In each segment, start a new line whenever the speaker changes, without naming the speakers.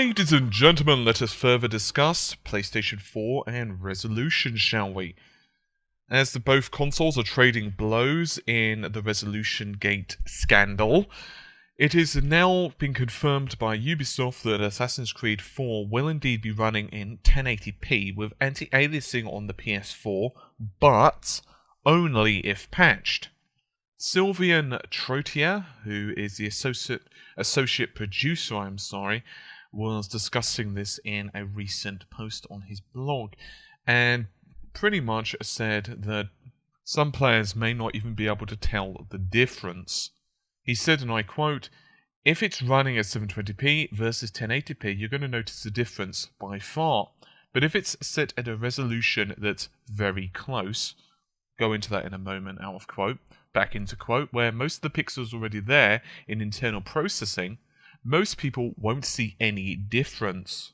Ladies and gentlemen, let us further discuss PlayStation 4 and resolution, shall we? As both consoles are trading blows in the resolution gate scandal, it has now been confirmed by Ubisoft that Assassin's Creed 4 will indeed be running in 1080p with anti-aliasing on the PS4, but only if patched. Sylvian Trotier, who is the associate producer, was discussing this in a recent post on his blog, and pretty much said that some players may not even be able to tell the difference. He said, and I quote, "If it's running at 720p versus 1080p, you're going to notice a difference by far. But if it's set at a resolution that's very close," go into that in a moment, out of quote, back into quote, "where most of the pixels are already there in internal processing, most people won't see any difference."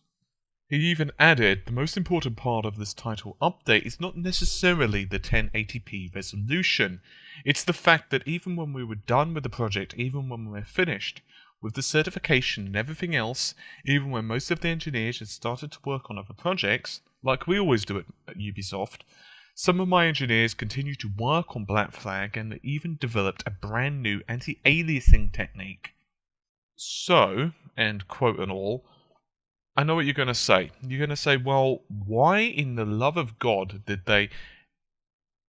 He even added, "The most important part of this title update is not necessarily the 1080p resolution. It's the fact that even when we were done with the project, even when we were finished, with the certification and everything else, even when most of the engineers had started to work on other projects, like we always do at Ubisoft, some of my engineers continued to work on Black Flag and even developed a brand new anti-aliasing technique. So," and quote and all, I know what you're going to say. You're going to say, well, why in the love of God did they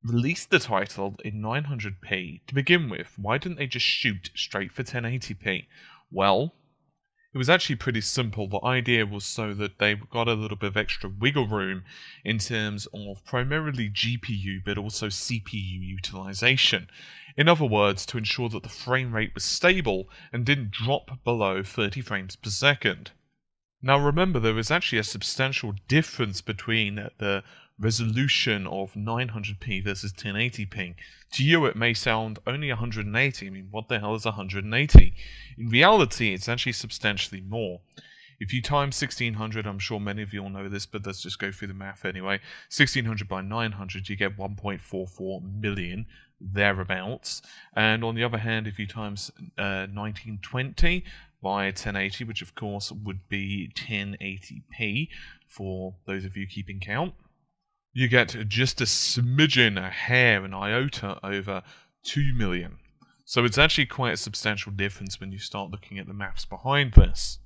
release the title in 900p to begin with? Why didn't they just shoot straight for 1080p? Well, it was actually pretty simple. The idea was so that they got a little bit of extra wiggle room in terms of primarily GPU but also CPU utilization. In other words, to ensure that the frame rate was stable and didn't drop below 30 frames per second. Now remember, there is actually a substantial difference between the resolution of 900p versus 1080p. To you it may sound only 180, I mean what the hell is 180? In reality it's actually substantially more. If you times 1600, I'm sure many of you all know this, but let's just go through the math anyway. 1600 by 900, you get 1.44 million, thereabouts. And on the other hand, if you times 1920 by 1080, which of course would be 1080p for those of you keeping count, you get just a smidgen, a hair, an iota over 2 million. So it's actually quite a substantial difference when you start looking at the maths behind this.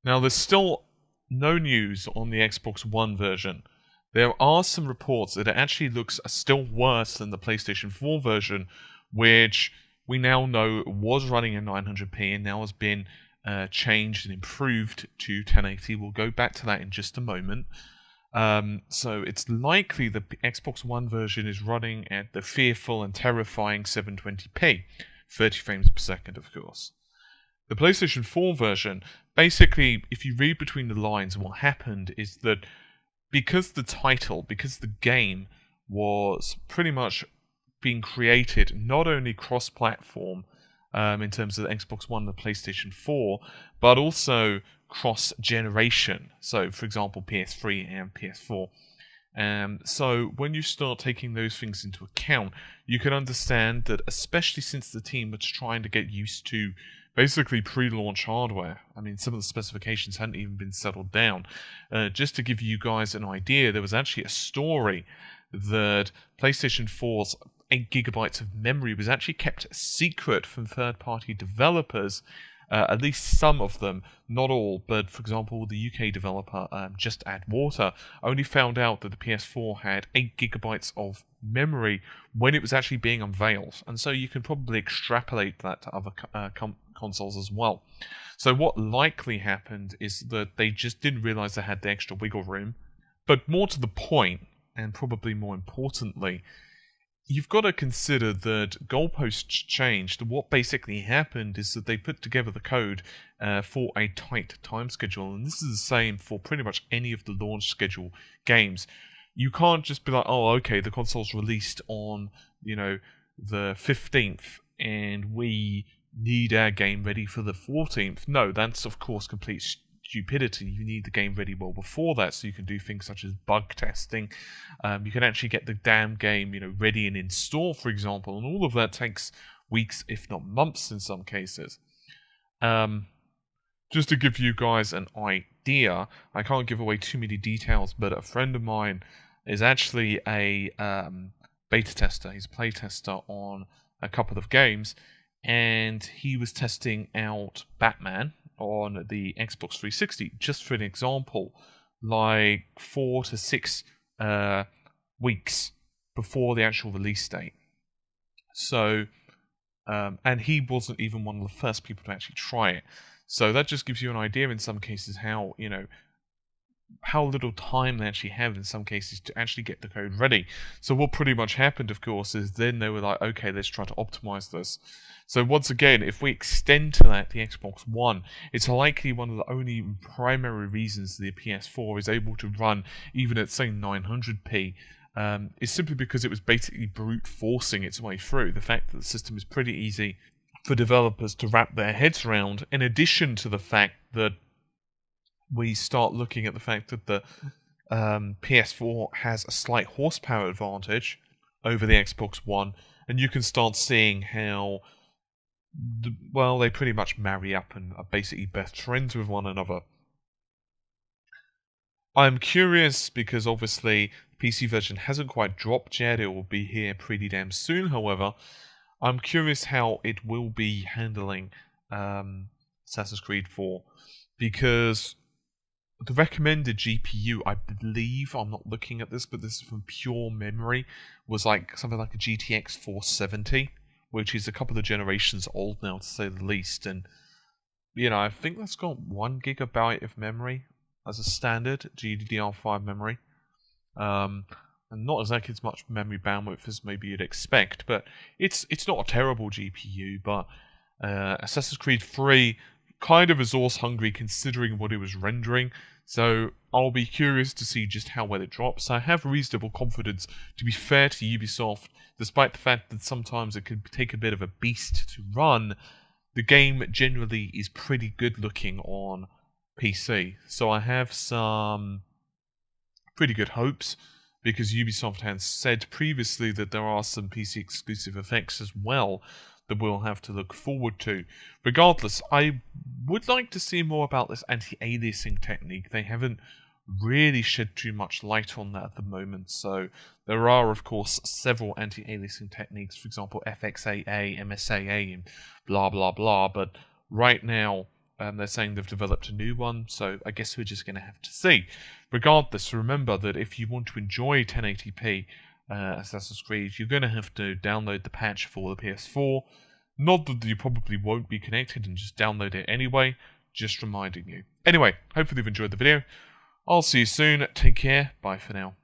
Now, there's still no news on the Xbox One version. There are some reports that it actually looks still worse than the PlayStation 4 version, which we now know was running in 900p and now has been changed and improved to 1080. We'll go back to that in just a moment. So it's likely the Xbox One version is running at the fearful and terrifying 720p, 30 frames per second, of course. The PlayStation 4 version, basically, if you read between the lines, what happened is that because the game was pretty much being created not only cross-platform in terms of the Xbox One and the PlayStation 4, but also cross-generation. So, for example, PS3 and PS4. So when you start taking those things into account, you can understand that, especially since the team was trying to get used to basically pre-launch hardware. I mean, some of the specifications hadn't even been settled down. Just to give you guys an idea, there was actually a story that PlayStation 4's 8 gigabytes of memory was actually kept secret from third-party developers, at least some of them, not all, but for example, the UK developer, Just Add Water, only found out that the PS4 had 8 gigabytes of memory when it was actually being unveiled, and so you can probably extrapolate that to other consoles as well. So what likely happened is that they just didn't realize they had the extra wiggle room, but more to the point, and probably more importantly, you've got to consider that goalposts changed. What basically happened is that they put together the code for a tight time schedule, and this is the same for pretty much any of the launch schedule games. You can't just be like, oh, okay, the console's released on, the 15th, and we need our game ready for the 14th. No, that's of course complete stupidity. You need the game ready well before that, so you can do things such as bug testing. You can actually get the damn game, ready and in store, for example, and all of that takes weeks, if not months, in some cases. Just to give you guys an idea. I can't give away too many details, but a friend of mine is actually a beta tester. He's a play tester on a couple of games, and he was testing out Batman on the Xbox 360, just for an example, like 4 to 6 weeks before the actual release date. So, and he wasn't even one of the first people to actually try it. So that just gives you an idea in some cases how, how little time they actually have in some cases to actually get the code ready. So what pretty much happened, of course, is then they were like, okay, let's try to optimize this. So once again, if we extend to that the Xbox One, it's likely one of the only primary reasons the PS4 is able to run even at, say, 900p is simply because it was basically brute forcing its way through. The fact that the system is pretty easy for developers to wrap their heads around, in addition to the fact that we start looking at the fact that the PS4 has a slight horsepower advantage over the Xbox One, and you can start seeing how, well, they pretty much marry up and are basically best friends with one another. I'm curious because obviously the PC version hasn't quite dropped yet. It will be here pretty damn soon, however. I'm curious how it will be handling Assassin's Creed 4, because the recommended GPU, I believe, I'm not looking at this, but this is from pure memory, was like something like a GTX 470, which is a couple of generations old now, to say the least. And, I think that's got 1 gigabyte of memory as a standard GDDR5 memory. And not exactly as much memory bandwidth as maybe you'd expect, but it's not a terrible GPU. But Assassin's Creed 3 kind of resource hungry considering what it was rendering, so I'll be curious to see just how well it drops. I have reasonable confidence, to be fair to Ubisoft, despite the fact that sometimes it could take a bit of a beast to run. The game generally is pretty good looking on PC, so I have some pretty good hopes, because Ubisoft has said previously that there are some PC exclusive effects as well that we'll have to look forward to. Regardless, I would like to see more about this anti-aliasing technique. They haven't really shed too much light on that at the moment, so there are, of course, several anti-aliasing techniques, for example, FXAA, MSAA, and blah blah blah, but right now they're saying they've developed a new one, so I guess we're just going to have to see. Regardless, remember that if you want to enjoy 1080p Assassin's Creed, you're going to have to download the patch for the PS4. Not that you probably won't be connected and just download it anyway, just reminding you. Anyway, hopefully you've enjoyed the video. I'll see you soon. Take care. Bye for now.